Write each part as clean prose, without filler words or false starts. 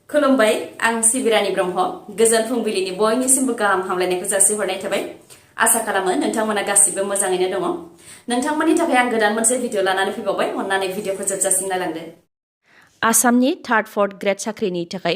खुलुमबाय आं सिबिरानि ब्रह्म गोजोन फुंबिलिनि बयनिसिमबो गाहाम हामलायनायखौ जासिहरनाय थाबाय। आसा खालामो नोंथांमोना गासिबो मोजाङैनो दङ। नोंथांमोननि थाखाय आं गोदान मोनसे भिडिअ लानानै फैबावबाय। अन्नानै भिडिअखौ जोबजासिम नायलांदो। आसामनि थार्ड फर्थ ग्रेड साख्रिनि थाखाय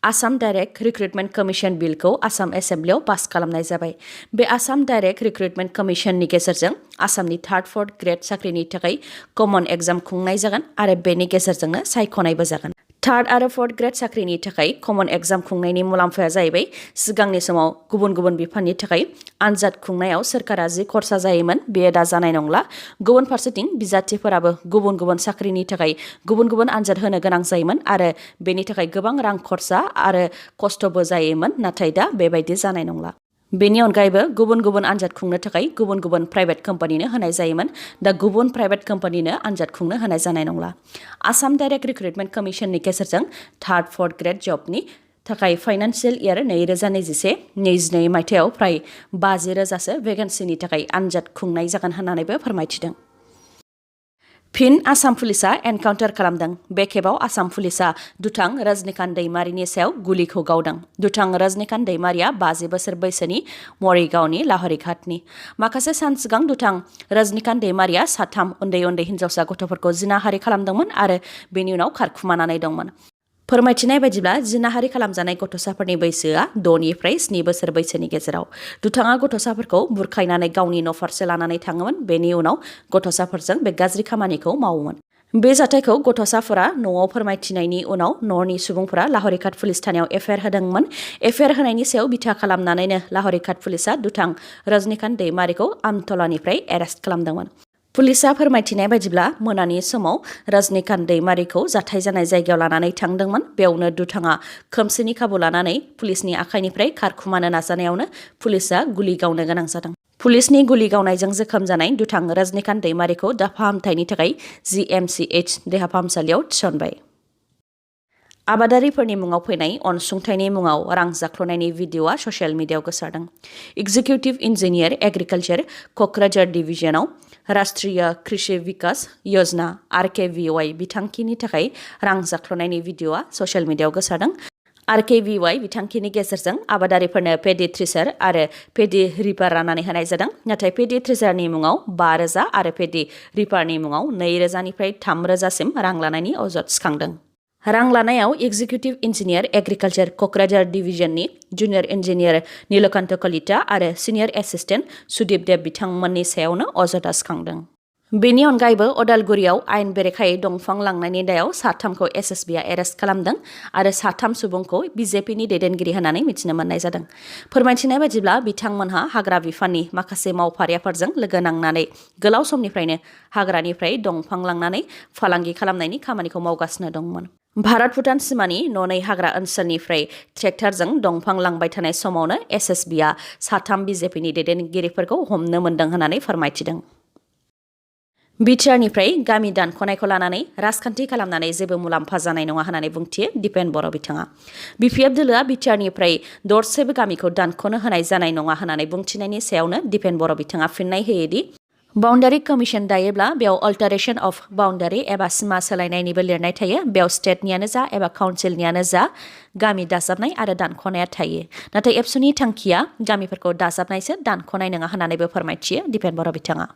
आसाम डाइरेक्ट रिक्रुटमेन्ट कमिसन बिलखौ आसाम एसेम्ब्लियाव पास खालामनाय जाबाय। बे आसाम डाइरेक्ट रिक्रुटमेन्ट कमिसननि गेजेरजों आसामनि थार्ड फर्थ ग्रेड साख्रिनि थाखाय कमन एग्जाम खुंनाय जागोन आरो बेनि गेजेरजोंनो सायख'नायबो जागोन। थार्ड आरो फोर्थ ग्रेड साख्रिनि थाखाय कमन एग्जाम खुंनायनि मुलाम्फाया जाहैबाय सिगांनि समाव गुबुन गुबुन बिफाननि थाखाय आनजाद खुंनायाव सोरखारा जि खरसा जायोमोन बेयो दा जानाय नंला। गुबुन फारसेथिं बिजाथिफोराबो गुबुन गुबुन साख्रिनि थाखाय गुबुन गुबुन आनजाद होनो गोनां जायोमोन आरो बेनि थाखाय गोबां रां खरसा आरो खस्थ'बो जायोमोन, नाथाय दा बेबायदि जानाय नंला। बेनि अनगायैबो गुबुन गुबुन आनजाद खुंनो थाखाय गुबुन गुबुन प्राइभेट कम्पानिनो होनाय जायोमोन, दा गुबुन प्राइभेट कम्पानिनो आनजाद खुंनो होनाय जानाय नंला। आसाम डाइरेक्ट रिक्रुटमेन्ट कमिसननि गेजेरजों थार्ड फोर्थ ग्रेड जबनि थाखाय फाइनान्सियेल इयार 2021-22 मायथाइयाव फ्राय 50,000सो भेकेन्सिनि थाखाय आनजाद खुंनाय जागोन होननानैबो फोरमायथिदों। फिन आसाम पुलिसा एनकाउन्टार खालामदों। बे खेबाव आसाम पुलिसा दुथां रजनीकान्त दैमारिनि सायाव गुलिखौ गावदों। दुथां रजनीकान्त दैमारिया 50 बोसोर बैसोनि मरिगावनि लाहरिघाटनि। माखासे सान सिगां दुथां रजनीकान्त दैमारिया 3 उन्दै उन्दै हिन्जावसा गथ'फोरखौ जिनाहारि खालामदोंमोन आरो बेनि उनाव खारखुमानानै दंमोन। फोरमायथिनाय बायदिब्ला जिनाहारि खालामजानाय गथ'साफोरनि बैसोआ 6 निफ्राय 7 बोसोर बैसोनि गेजेराव। दुथाङा गथ'साफोरखौ बुरखायनानै गावनि न' फारसे लानानै थाङोमोन। बेनि उनाव गथ'साफोरजों बे गाज्रि खामानिखौ मावोमोन। बे जाथायखौ गथ'साफोरा न'आव फोरमायथिनायनि उनाव न'नि सुबुंफोरा लाहरिघाट पुलिस थानायाव एफआइआर होदोंमोन। एफआइआर होनायनि सायाव बिथा खालामनानैनो लाहरिघाट पुलिसा दुथां रजनीकान्त दैमारिखौ आमतलानिफ्राय एरेस्ट खालामदोंमोन। पुलिसा फोरमायथिनाय बायदिब्ला मोनानि समाव रजनीकान्त दैमारिखौ जाथाय जानाय जायगायाव लानानै थांदोंमोन। बेयावनो दुथाङा खोमसिनि खाबु लानानै पुलिसनि आखाइनिफ्राय खारखुमानो नाजानायावनो पुलिसा गुलि गावनो गोनां जादों। पुलिसनि गुलि गावनायजों जोखोम जानाय दुथां रजनीकान्त दैमारिखौ दा फाहामथायनि थाखाय GMCH देहा फाहामसालियाव थिसनबाय। आबादारिफोरनि मुङाव फैनाय अनसुंथाइनि मुङाव रां जाख्ल'नायनि भिडिअआ ससियेल मिडियायाव गोसारदों। एग्जिकिउटिभ इन्जिनियार एग्रिकालचार क'क्राझार डिभिजनाव राष्ट्रीय कृषि विकास योजना RKVY बिथांखिनि थाखाय रां जाख्ल'नायनि भिडिअआ ससियेल मिडियायाव गोसारदों। RKVY बिथांखिनि गेजेरजों आबादारिफोरनो पेडि थ्रेसार आरो पेडि रिपार राननानै होनाय जादों। नाथाय पेडि थ्रेसारनि मुङाव 5,000 आरो पेडि रिपारनि मुङाव 2,000निफ्राय 3,000सिम रां लानायनि अजद सिखांदों। रां लानायाव एग्जिकिउटिभ इन्जिनियार एग्रिकालचार क'क्राझार डिभिजननि जुनियर इन्जिनियार नीलकान्त कलिता आरो सिनियर एसिस्टेन्ट सुदीप देब बिथांमोननि सायावनो अजदआ सिखांदों। बेनि अनगायैबो अदालगुरियाव आयेन बेरेखायै दंफां लांनायनि दायाव 3खौ SSBआ एरेस्ट खालामदों आरो 3 सुबुंखौ BJPनि दैदेनगिरि होननानै मिथिनो मोननाय जादों। फोरमायथिनाय बायदिब्ला बिथांमोनहा हाग्रा बिफाननि माखासे मावफारियाफोरजों लोगो नांनानै गोलाव समनिफ्रायनो हाग्रानिफ्राय दंफां लांनानै फालांगि खालामनायनि खामानिखौ मावगासिनो दंमोन। भारत भुटान सिमानि ननै हाग्रा ओनसोलनिफ्राय ट्रेक्टरजों दंफां लांबाय थानाय समावनो SSBआ 3 BJPनि दैदेनगिरिफोरखौ हमनो मोन्दों होननानै फोरमायथिदों। बिटिआरनिफ्राय गामि दानख'नायखौ लानानै राजखान्थि खालामनानै जेबो मुलाम्फा जानाय नङा होननानै बुंथियो दिपेन बर' बिथाङा। BPF दोलोआ बिटिआरनिफ्राय दरसेबो गामिखौ दानख'नो होनाय जानाय नङा होननानै बुंथिनायनि सायावनो दिपेन बर' बिथाङा फिननाय होयोदि बाउन्डारि कमिसन दायोब्ला बेयाव अल्टारेशन अफ बाउन्डारि एबा सिमा सोलायनायनिबो लिरनाय थायो। बेयाव स्टेटनियानो जा एबा काउन्सिलनियानो जा गामि दाजाबनाय आरो दानख'नाया थायो। नाथाय एबसुनि थांखिया गामिफोरखौ दाजाबनायसो दानख'नाय नङा होननानैबो फोरमायथियो दिपेन बर' बिथाङा।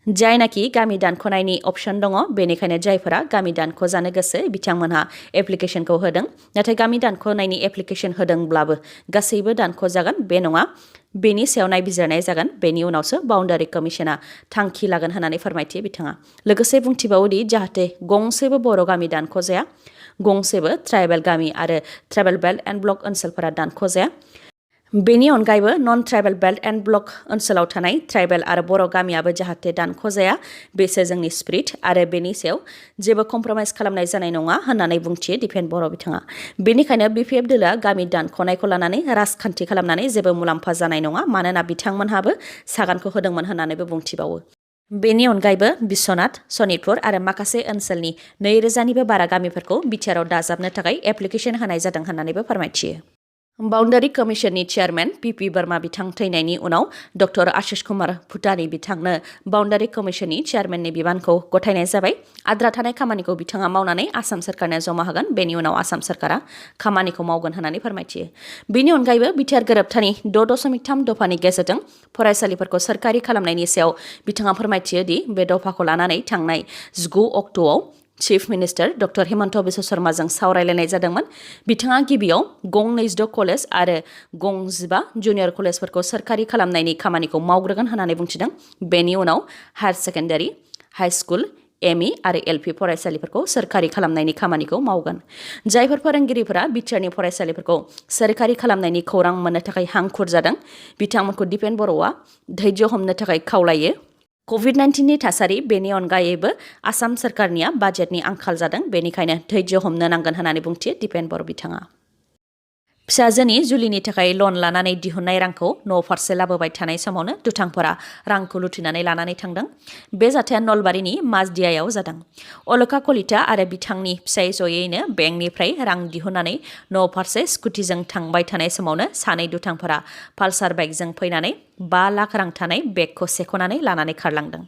जायनाखि गामि दानख'नायनि अपसन दङ, बेनिखायनो जायफोरा गामि दानख'जानो गोसो बिथांमोनहा एप्लिकेसनखौ होदों। नाथाय गामि दानख'नायनि एप्लिकेसन होदोंब्लाबो गासैबो दानख'जागोन बे नङा। बेनि सायाव नायबिजिरनाय जागोन। बेनि उनावसो बाउन्डारि कमिसना थांखि लागोन होननानै फोरमायथियो बिथाङा। लोगोसे बुंथिबावोदि जाहाथे गंसेबो बर' गामि दानख'जाया, गंसेबो ट्राइबेल गामि आरो ट्राइबेल बेल्ट एन्ड ब्लक ओनसोलफोरा दानख'जाया। बेनि अनगायैबो नन ट्राइबेल बेल्ट एन्ड ब्लक ओनसोलाव थानाय ट्राइबेल आरो बर' गामियाबो जाहाथे दानख'जाया, बेसो जोंनि स्पिरिट आरो बेनि सायाव जेबो कमप्रमाइज खालामनाय जानाय नङा होननानै बुंथियो दिपेन बर' बिथाङा। बेनिखायनो BPF दोलोआ गामि दानख'नायखौ लानानै राजखान्थि खालामनानै जेबो मुलाम्फा जानाय नङा, मानोना बिथांमोनहाबो सागानखौ होदोंमोन होननानैबो बुंथिबावो। बेनि अनगायैबो बिश्वनाथ, सनितपुर आरो माखासे ओनसोलनि 2,000निबो बारा गामिफोरखौ बिटिआरआव दाजाबनो थाखाय एप्लिकेसन होनाय जादों होननानैबो फोरमायथियो। बाउन्डारि कमिसननि चेयारमेन पि बर्मा बिथां थैनायनि उनाव डक्टर आशिष कुमार भुटानी बिथांनो बाउन्डारि कमिसननि चेयारमेननि बिबानखौ गथायनाय जाबाय। आद्रा थानाय खामानिखौ बिथाङा मावनानै आसाम सरकारनो जमा होगोन। बेनि उनाव आसाम सरकारा खामानिखौ मावगोन होननानै फोरमायथियो। बेनि अनगायैबो बिटिआर गोरोबथानि 6.3 दफानि गेजेरजों फरायसालिफोरखौ सोरखारि खालामनायनि सायाव बिथाङा फोरमायथियो दि बे दफाखौ लानानै थांनाय 19 अक्ट'आव chief minister doctor Himanta Biswa शर्माजों सावरायलायनाय जादोंमोन। बिथाङा गिबियाव गं 26 कलेज आरो गं 15 जुनियर कलेजफोरखौ सोरखारि खालामनायनि खामानिखौ मावग्रोगोन होननानै बुंथिदों। बेनि उनाव higher secondary, high school, ME आरो एलपि फरायसालिफोरखौ सोरखारि खालामनायनि खामानिखौ मावगोन। जायफोर फोरोंगिरिफोरा बिटिआरनि फरायसालिफोरखौ सोरखारि खालामनायनि खौरां मोननो थाखाय हांखुर जादों, बिथांमोनखौ दिपेन बर'आ धैर्य हमनो थाखाय खावलायो। कभिड-19नि थासारि, बेनि अनगायैबो आसाम सरकारनिया बाजेटनि आंखाल जादों, बेनिखायनो धैर्य हमनो नांगोन होननानै बुंथियो दिपेन बर' बिथाङा। फिसाजोनि जुलिनि थाखाय लन लानानै दिहुननाय रांखौ न' फारसे लाबोबाय थानाय समावनो दुथांफोरा रांखौ लुथिनानै लानानै थांदों। बे जाथाया नलबारिनि माजदियायाव जादों। अलका कलिता आरो बिथांनि फिसाय जयैनो बेंकनिफ्राय रां दिहुननानै न' फारसे स्कुटिजों थांबाय थानाय समावनो सानै दुथांफोरा पालसार बाइकजों फैनानै 5 लाख रां थानाय बेगखौ सेख'नानै लानानै खारलांदों।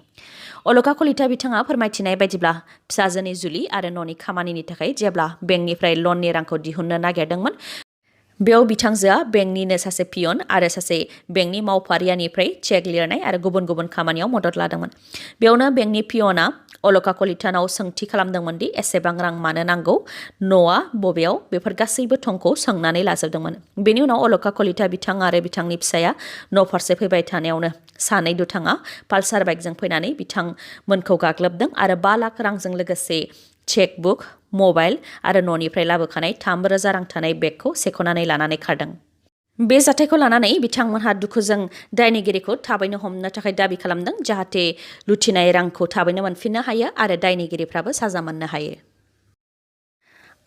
अलका कलिता बिथाङा फोरमायथिनाय बायदिब्ला फिसाजोनि जुलि आरो न'नि खामानिनि थाखाय जेब्ला बेंकनिफ्राय लननि रांखौ दिहुननो नागिरदोंमोन, बेयाव बिथांजोआ बेंकनिनो सासे पियन आरो सासे बेंकनि मावफारियानिफ्राय चेक लिरनाय आरो गुबुन गुबुन खामानियाव मदद लादोंमोन। बेयावनो बेंकनि पियना अलका कलितानाव सोंथि खालामदोंमोन दि एसेबां रां मानो नांगौ, न'आ बबेयाव, बेफोर गासैबो थंखौ सोंनानै लाजोबदोंमोन। बेनि उनाव अलका कलिता बिथां आरो बिथांनि फिसाया न' फारसे फैबाय थानायावनो सानै दुथाङा पालसार बाइकजों फैनानै बिथांमोनखौ गाग्लोबदों आरो 5 लाख रांजों लोगोसे चेकबुक, मबाइल आरो न'निफ्राय लाबोखानाय 3,000 रां थानाय बेगखौ सेख'नानै लानानै खारदों। बे जाथायखौ लानानै बिथांमोनहा दुखुजों दायनिगिरिखौ थाबैनो हमनो थाखाय दाबि खालामदों, जाहाथे लुथिनाय रांखौ थाबैनो मोनफिननो हायो आरो दायनिगिरिफ्राबो साजा मोननो हायो।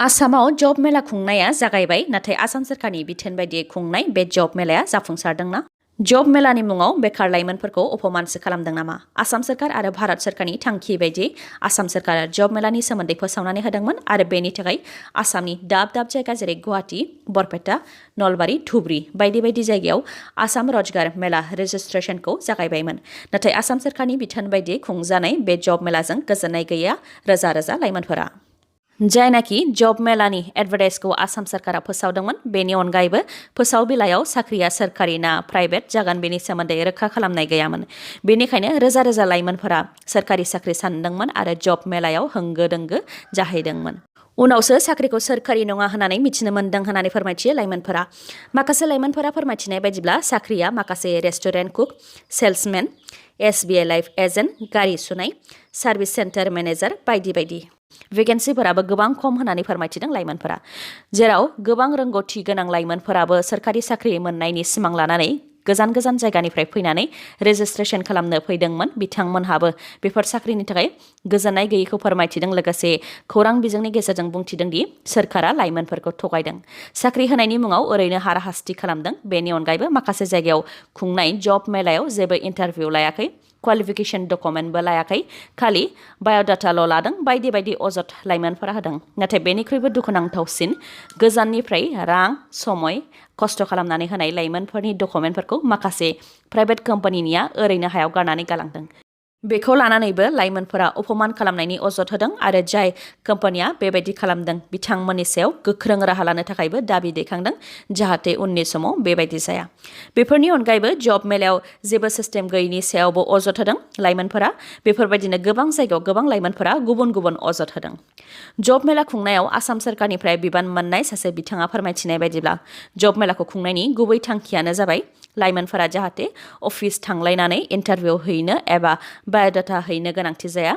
आसामाव जब मेला खुंनाया जागायबाय, नाथाय आसाम सरकारनि बिथोन बायदियै खुंनाय बे जब मेलाया जाफुंसारदोंना? जब मेलानि मुङाव बेखार लाइमोनफोरखौ अपमानसो खालामदों नामा? आसाम सरकार आरो भारत सरकारनि थांखि बायदियै आसाम सरकारा जब मेलानि सोमोन्दै फोसावनानै होदोंमोन आरो बेनि थाखाय आसामनि दाब दाब जायगा जेरै गुवाहाटी, बरपेटा, नलबारि, धुबरी बायदि बायदि जायगायाव आसाम रजगार मेला रेजिस्ट्रेसनखौ जागायबायमोन। नाथाय आसाम सरकारनि बिथोन बायदियै खुंजानाय बे जब मेलाजों गोजोननाय गैया रोजा रोजा लाइमोनफोरा। जायनाखि जब मेलानि एडभार्टाइजखौ आसाम सरकारा फोसावदोंमोन, बेनि अनगायैबो फोसाव बिलाइयाव साख्रिया सोरखारि ना प्राइभेट जागोन बेनि सोमोन्दै रोखा खालामनाय गैयामोन। बेनिखायनो रोजा रोजा लाइमोनफोरा सोरखारि साख्रि सानदोंमोन आरो जब मेलायाव होंगो दोंगो जाहैदोंमोन। उनावसो साख्रिखौ सोरखारि नङा होननानै मिथिनो मोन्दों होननानै फोरमायथियो लाइमोनफोरा। माखासे लाइमोनफोरा फोरमायथिनाय बायदिब्ला साख्रिया माखासे restaurant cook, salesmen, SBI life agent, गारि सुनाय, सार्भिस सेन्टार मेनेजार बायदि बायदि। भेकेन्सिफोराबो गोबां खम होननानै फोरमायथिदों लाइमोनफोरा, जेराव गोबां रोंगौथि गोनां लाइमोनफोराबो सोरखारि साख्रि मोननायनि सिमां लानानै गोजान गोजान जायगानिफ्राय फैनानै रेजिस्ट्रेसन खालामनो फैदोंमोन। बिथांमोनहाबो बेफोर साख्रिनि थाखाय गोजोननाय गैयैखौ फोरमायथिदों, लोगोसे खौरां बिजोंनि गेजेरजों बुंथिदों दि सोरखारा लाइमोनफोरखौ थगायदों, साख्रि होनायनि मुङाव ओरैनो हाराहास्ति खालामदों। बेनि अनगायैबो माखासे जायगायाव खुंनाय जब मेलायाव जेबो इन्टारभिउ लायाखै, क्वालिफिकेसन डकुमेन्टबो लायाखै, खालि बाय'डाटाल' लादों बायदि बायदि अजद लाइमोनफोरा होदों। नाथाय बेनिख्रुइबो दुखुनांथावसिन, गोजाननिफ्राय रां, समय, खस्थ' खालामनानै होनाय लाइमोनफोरनि डकुमेन्टफोरखौ माखासे प्राइभेट कम्पानिनिया ओरैनो हायाव गारनानै गालांदों। बेखौ लानानैबो लाइमोनफोरा अपमान खालामनायनि अजद होदों आरो जाय कम्पानिया बेबायदि खालामदों बिथांमोननि सायाव गोख्रों राहा लानो थाखायबो दाबि दैखांदों, जाहाथे उननि समाव बेबायदि जाया। बेफोरनि अनगायैबो जब मेलायाव जेबो सिस्टेम गैयैनि सायावबो अजद होदों लाइमोनफोरा। बेफोरबायदिनो गोबां जायगायाव गोबां लाइमोनफोरा गुबुन गुबुन अजद होदों। जब मेला खुंनायाव आसाम सरकारनिफ्राय बिबान मोननाय सासे बिथाङा फोरमायथिनाय बायदिब्ला जब मेलाखौ खुंनायनि गुबै थांखियानो जाबाय लाइमोनफोरा जाहाथे अफिस थांलायनानै इन्टारभिउ हैनो एबा बाय'डाटा हैनो गोनांथि जाया,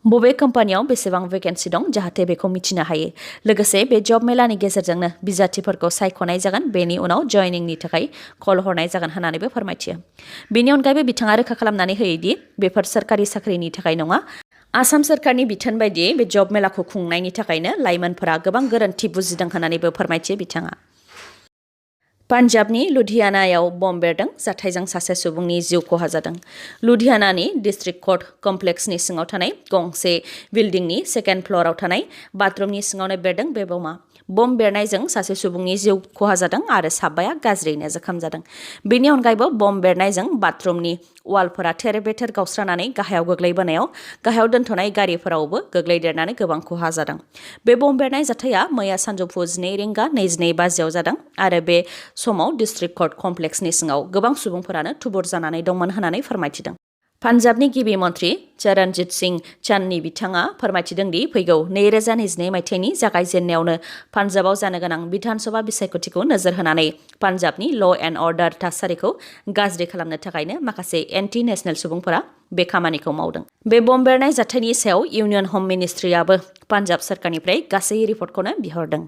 बबे कम्पानियाव बेसेबां भेकेन्सि दं जाहाथे बेखौ मिथिनो हायो। लोगोसे बे जब मेलानि गेजेरजोंनो बिजाथिफोरखौ सायख'नाय जागोन, बेनि उनाव जयनिंनि थाखाय कल हरनाय जागोन होननानैबो फोरमायथियो। बेनि अनगायैबो बिथाङा रोखा खालामनानै होयोदि बेफोर सोरखारि साख्रिनि थाखाय नङा। आसाम सरकारनि बिथोन बायदियै बे जब मेलाखौ खुंनायनि थाखायनो लाइमोनफोरा गोबां गोरोन्थि बुजिदों होननानैबो फोरमायथियो बिथाङा। पान्जाबनि लुधियानायाव बम बेरदों, जाथायजों सासे सुबुंनि जिउ खहा जादों। लुधियानानि डिस्ट्रिक्ट कर्ट कमप्लेक्सनि सिङाव थानाय गंसे बिल्डिंनि सेकेन्ड फ्ल'राव थानाय बाथरुमनि सिङावनो बेरदों बे बमा। बम बेरनायजों सासे सुबुंनि जिउ खहा जादों आरो साबाया गाज्रियैनो जोखोम जादों। बेनि अनगायैबो बम बेरनायजों बाथरुमनि वालफोरा थेर-बेथेर गावस्रानानै गाहायाव गोग्लैबोनायाव गाहायाव दोनथ'नाय गारिफोरावबो गोग्लैदेरनानै गोबां खहा जादों। बे बम बेरनाय जाथाया मैया सानजौफु 2:22 बाजियाव जादों आरो बे समाव डिस्ट्रिक्ट कर्ट कमप्लेक्सनि सिङाव गोबां सुबुंफोरानो थुबुर जानानै दंमोन होननानै फोरमायथिदों। पान्जाबनि गिबि मन्थ्रि चरणजीत सिंह चान्नी बिथाङा फोरमायथिदों दि फैगौ 2022 मायथाइनि जागायजेननायावनो पान्जाबाव जानो गोनां बिधानसभा बिसायख'थिखौ नोजोर होनानै पान्जाबनि ल' एन्ड अर्डार थासारिखौ गाज्रि खालामनो थाखायनो माखासे एन्टि नेशनेल सुबुंफोरा बे खामानिखौ मावदों। बे बम बेरनाय जाथायनि सायाव इउनियन हम मिनिस्ट्रियाबो पान्जाब सोरखारनिफ्राय गासै रिपर्टखौनो बिहरदों।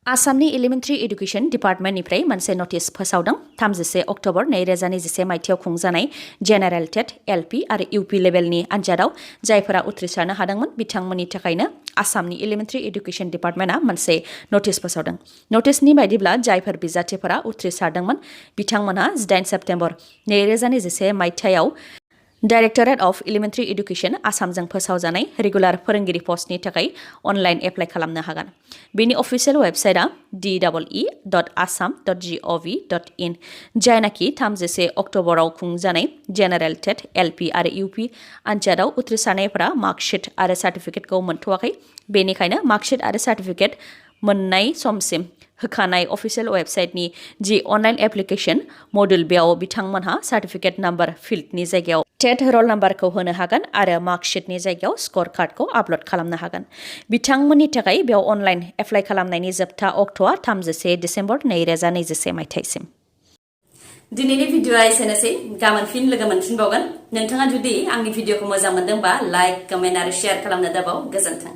आसामनि एलिमेन्टारि एडुकेशन डिपार्टमेन्टनिफ्राय मोनसे नटिस फोसावदों। 31 अक्ट'बर 2021 मायथाइयाव खुंजानाय जेनेरेल टेट, एलपि आरो इउपि लेभेलनि आनजादाव जायफोरा उथ्रिसारनो हादोंमोन बिथांमोननि थाखायनो आसामनि एलिमेन्टारि एडुकेशन डिपार्टमेन्टआ मोनसे नटिस फोसावदों। नटिसनि बायदिब्ला जायफोर बिजाथिफोरा उथ्रिसारदोंमोन बिथांमोनहा 18 सेप्तेम्बर 2021 मायथाइयाव डाइरेक्टरेट अफ एलिमेन्टारि एडुकेशन आसामजों फोसावजानाय रेगुलार फोरोंगिरि पस्टनि थाखाय अनलाइन एप्लाइ खालामनो हागोन। बेनि अफिसियेल वेबसाइटआ dee.assam.gov.in, जायनाखि 31 अक्ट'बराव खुंजानाय जेनेरेल टेट, एलपि आरो इउपि आनजादाव उथ्रिसारनायफोरा मार्कशीट आरो सार्टिफिकेटखौ मोनथ'वाखै। बेनिखायनो मार्कशीट आरो सार्टिफिकेट मोननाय समसिम होखानाय अफिसियेल वेबसाइटनि जि अनलाइन एप्लिकेशन मडुल बेयाव बिथांमोनहा सार्टिफिकेट नाम्बार फिल्डनि जायगायाव टेट रल नाम्बारखौ होनो हागोन आरो मार्कशीटनि जायगायाव स्कर कार्डखौ आपल'ड खालामनो हागोन। बिथांमोननि थाखाय बेयाव अनलाइन एप्लाइ खालामनायनि जोबथा अक्ट'आ 31 डिसेम्बर 2021 मायथाइसिम। दिनैनि भिडिअ'आ एसेनोसै। गाबोन फिन लोगो मोनफिनबावगोन। नोंथाङा जुदि आंनि भिडिअ'खौ मोजां मोनदोंबा लाइक, कमेन्ट आरो शेयार खालामनो दाबाव। गोजोन्थों।